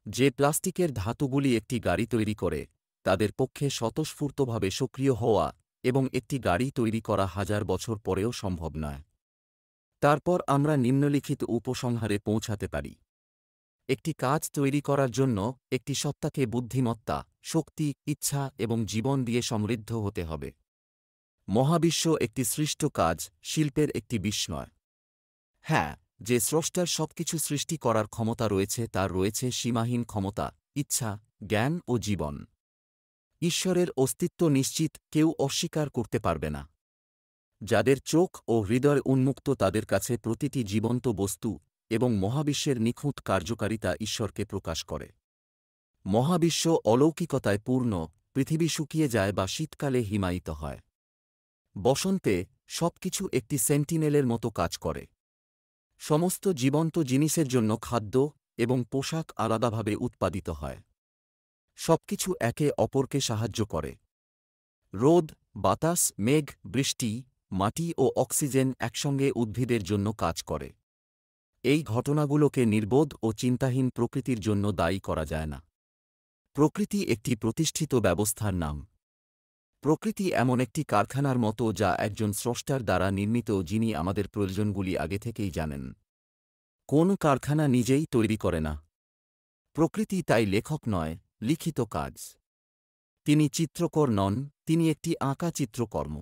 যে প্লাস্টিকের ধাতুগুলি একটি গাড়ি তৈরি করে তাদের পক্ষে স্বতঃস্ফূর্তভাবে সক্রিয় হওয়া এবং একটি গাড়ি তৈরি করা হাজার বছর পরেও সম্ভব নয়। তারপর আমরা নিম্নলিখিত উপসংহারে পৌঁছাতে পারি। একটি কাজ তৈরি করার জন্য একটি সত্তাকে বুদ্ধিমত্তা, শক্তি, ইচ্ছা এবং জীবন দিয়ে সমৃদ্ধ হতে হবে। মহাবিশ্ব একটি সৃষ্ট কাজ, শিল্পের একটি বিস্ময়। হ্যাঁ, যে স্রষ্টার সবকিছু সৃষ্টি করার ক্ষমতা রয়েছে তার রয়েছে সীমাহীন ক্ষমতা, ইচ্ছা, জ্ঞান ও জীবন। ঈশ্বরের অস্তিত্ব নিশ্চিত, কেউ অস্বীকার করতে পারবে না। যাদের চোখ ও হৃদয় উন্মুক্ত তাদের কাছে প্রতিটি জীবন্ত বস্তু এবং মহাবিশ্বের নিখুঁত কার্যকারিতা ঈশ্বরকে প্রকাশ করে। মহাবিশ্ব অলৌকিকতায় পূর্ণ, পৃথিবী শুকিয়ে যায় বা শীতকালে হিমায়িত হয়। বসন্তে সবকিছু একটি সেন্টিনেলের মতো কাজ করে। সমস্ত জীবন্ত জিনিসের জন্য খাদ্য এবং পোশাক আলাদাভাবে উৎপাদিত হয়। সবকিছু একে অপরকে সাহায্য করে। রোদ, বাতাস, মেঘ, বৃষ্টি, মাটি ও অক্সিজেন একসঙ্গে উদ্ভিদের জন্য কাজ করে। এই ঘটনাগুলোকে নির্বোধ ও চিন্তাহীন প্রকৃতির জন্য দায়ী করা যায় না। প্রকৃতি একটি প্রতিষ্ঠিত ব্যবস্থার নাম। প্রকৃতি এমন একটি কারখানার মতো যা একজন স্রষ্টার দ্বারা নির্মিত, যিনি আমাদের প্রয়োজনগুলি আগে থেকেই জানেন। কোন কারখানা নিজেই তৈরি করে না। প্রকৃতি তাই লেখক নয়, লিখিত কাজ। তিনি চিত্রকর নন, তিনি একটি আঁকা চিত্রকর্ম।